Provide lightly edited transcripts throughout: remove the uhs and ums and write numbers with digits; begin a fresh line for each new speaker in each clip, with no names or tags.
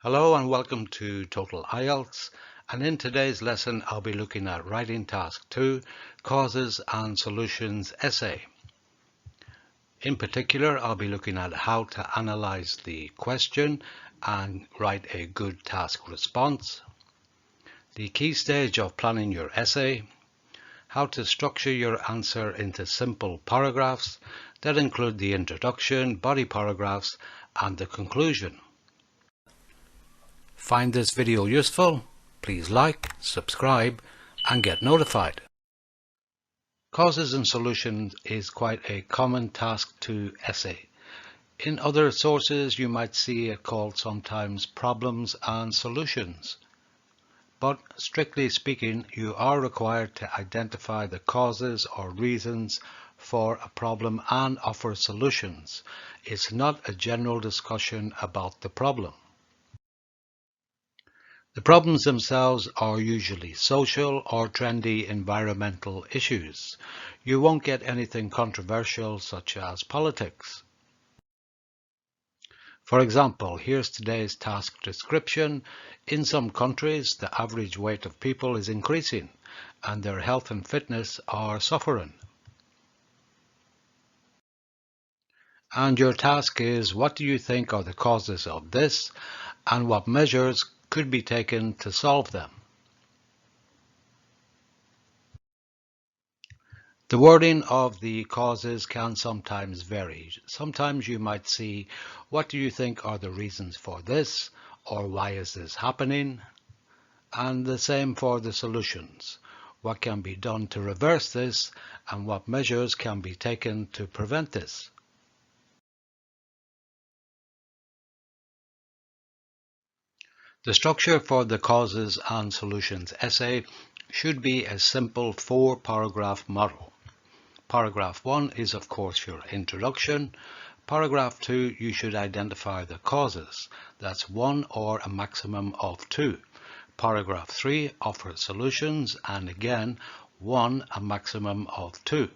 Hello and welcome to Total IELTS, and in today's lesson I'll be looking at writing task 2, causes and solutions essay. In particular, I'll be looking at how to analyze the question and write a good task response, the key stage of planning your essay, how to structure your answer into simple paragraphs that include the introduction, body paragraphs and the conclusion. Find this video useful? Please like, subscribe and get notified. Causes and solutions is quite a common task 2 essay. In other sources you might see it called sometimes problems and solutions. But strictly speaking, you are required to identify the causes or reasons for a problem and offer solutions. It's not a general discussion about the problem. The problems themselves are usually social or trendy environmental issues. You won't get anything controversial such as politics. For example, here's today's task description. In some countries, the average weight of people is increasing and their health and fitness are suffering. And your task is, what do you think are the causes of this and what measures could be taken to solve them? The wording of the causes can sometimes vary. Sometimes you might see, what do you think are the reasons for this, or why is this happening? And the same for the solutions. What can be done to reverse this, and what measures can be taken to prevent this? The structure for the causes and solutions essay should be a simple 4-paragraph model. Paragraph 1 is of course your introduction. Paragraph 2, you should identify the causes. That's 1 or a maximum of 2. Paragraph 3 offers solutions, and again 1, a maximum of 2.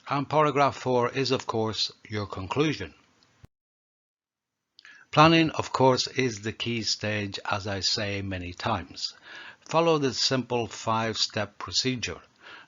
And paragraph 4 is of course your conclusion. Planning, of course, is the key stage, as I say many times. Follow this simple 5-step procedure.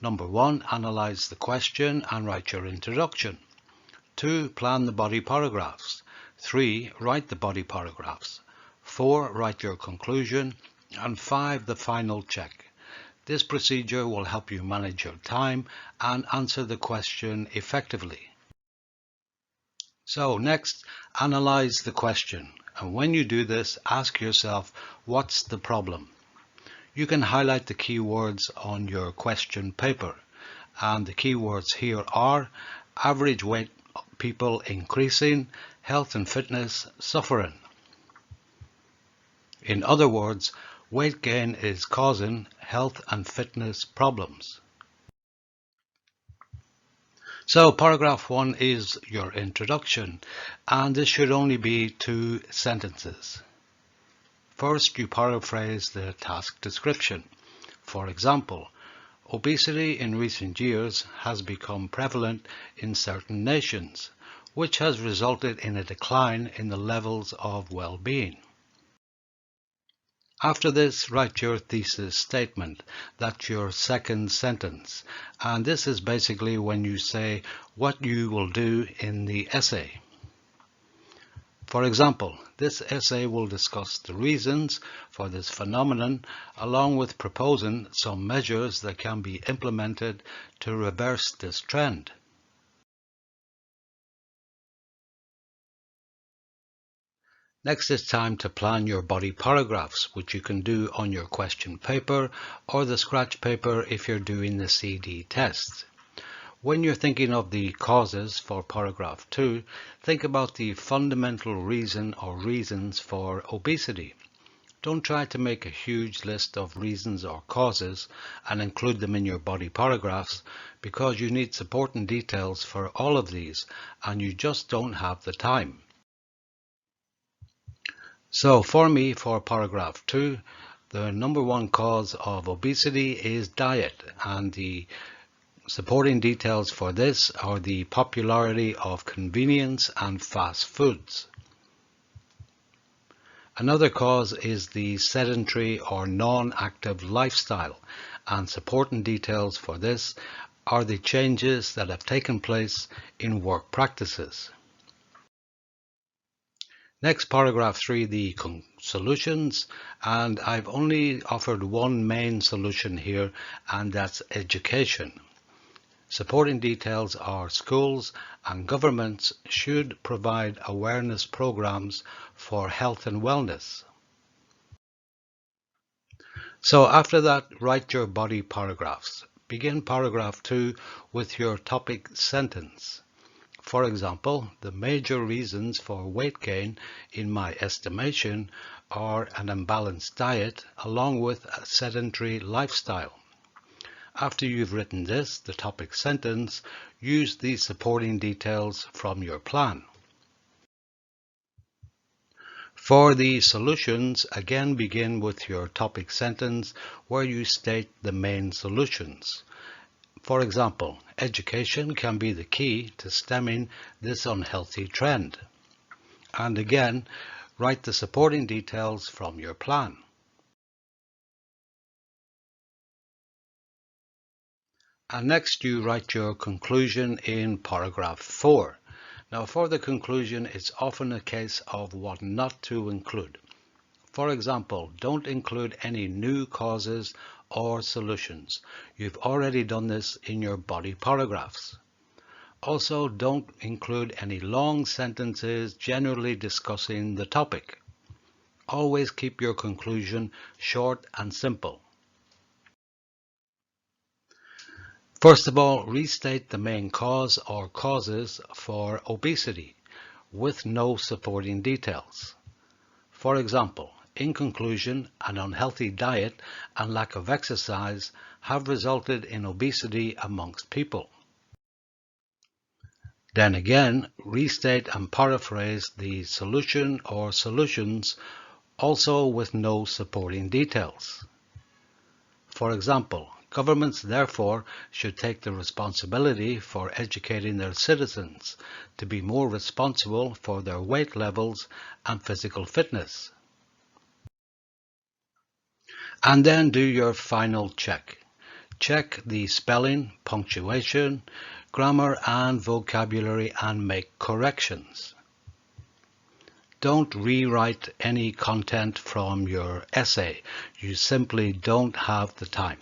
Number 1, analyze the question and write your introduction. 2, plan the body paragraphs. 3, write the body paragraphs. 4, write your conclusion. And 5, the final check. This procedure will help you manage your time and answer the question effectively. So next, analyze the question. And when you do this, ask yourself, what's the problem? You can highlight the keywords on your question paper. And the keywords here are average weight people increasing, health and fitness suffering. In other words, weight gain is causing health and fitness problems. So paragraph 1 is your introduction, and this should only be 2 sentences. First, you paraphrase the task description. For example, obesity in recent years has become prevalent in certain nations, which has resulted in a decline in the levels of well-being. After this, write your thesis statement. That's your second sentence. And this is basically when you say what you will do in the essay. For example, this essay will discuss the reasons for this phenomenon, along with proposing some measures that can be implemented to reverse this trend. Next, it's time to plan your body paragraphs, which you can do on your question paper or the scratch paper if you're doing the CD test. When you're thinking of the causes for paragraph 2, think about the fundamental reason or reasons for obesity. Don't try to make a huge list of reasons or causes and include them in your body paragraphs, because you need supporting details for all of these and you just don't have the time. So for me, for paragraph 2, the number 1 cause of obesity is diet, and the supporting details for this are the popularity of convenience and fast foods. Another cause is the sedentary or non-active lifestyle, and supporting details for this are the changes that have taken place in work practices. Next, paragraph 3, the solutions, and I've only offered one main solution here, and that's education. Supporting details are schools and governments should provide awareness programs for health and wellness. So after that, write your body paragraphs. Begin paragraph 2 with your topic sentence. For example, the major reasons for weight gain, in my estimation, are an imbalanced diet along with a sedentary lifestyle. After you've written this, the topic sentence, use the supporting details from your plan. For the solutions, again begin with your topic sentence where you state the main solutions. For example, education can be the key to stemming this unhealthy trend. And again, write the supporting details from your plan. And next you write your conclusion in paragraph 4. Now for the conclusion, it's often a case of what not to include. For example, don't include any new causes or solutions. You've already done this in your body paragraphs. Also, don't include any long sentences generally discussing the topic. Always keep your conclusion short and simple. First of all, restate the main cause or causes for obesity with no supporting details. For example, in conclusion, an unhealthy diet and lack of exercise have resulted in obesity amongst people. Then again, restate and paraphrase the solution or solutions, also with no supporting details. For example, governments therefore should take the responsibility for educating their citizens to be more responsible for their weight levels and physical fitness. And then do your final check. Check the spelling, punctuation, grammar and vocabulary and make corrections. Don't rewrite any content from your essay. You simply don't have the time.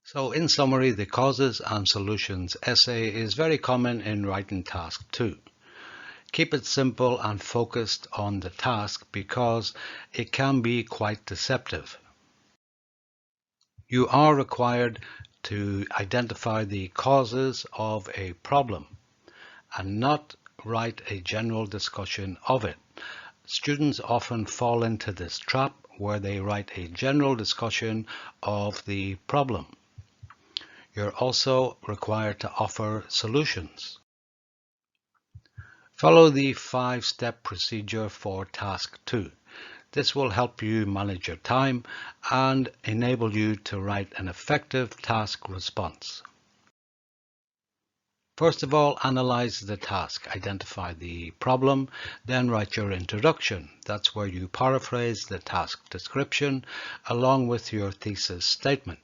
So in summary, the causes and solutions essay is very common in writing task 2. Keep it simple and focused on the task because it can be quite deceptive. You are required to identify the causes of a problem and not write a general discussion of it. Students often fall into this trap where they write a general discussion of the problem. You're also required to offer solutions. Follow the 5-step procedure for task 2. This will help you manage your time and enable you to write an effective task response. First of all, analyze the task, identify the problem, then write your introduction. That's where you paraphrase the task description along with your thesis statement.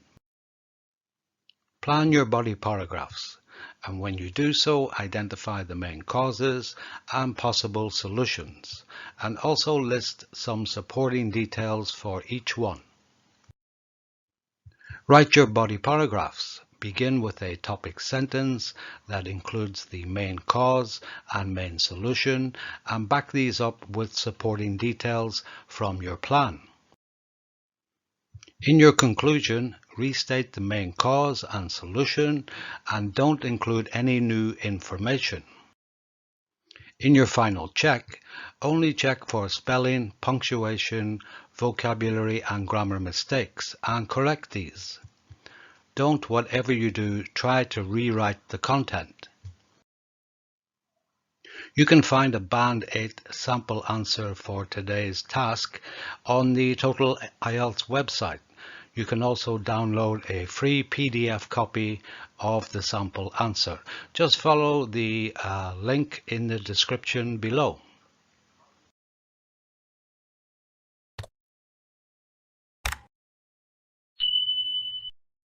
Plan your body paragraphs, and when you do so, identify the main causes and possible solutions, and also list some supporting details for each one. Write your body paragraphs. Begin with a topic sentence that includes the main cause and main solution, and back these up with supporting details from your plan. In your conclusion, restate the main cause and solution and don't include any new information. In your final check, only check for spelling, punctuation, vocabulary and grammar mistakes and correct these. Don't, whatever you do, try to rewrite the content. You can find a Band 8 sample answer for today's task on the Total-IELTS website. You can also download a free PDF copy of the sample answer. Just follow the link in the description below.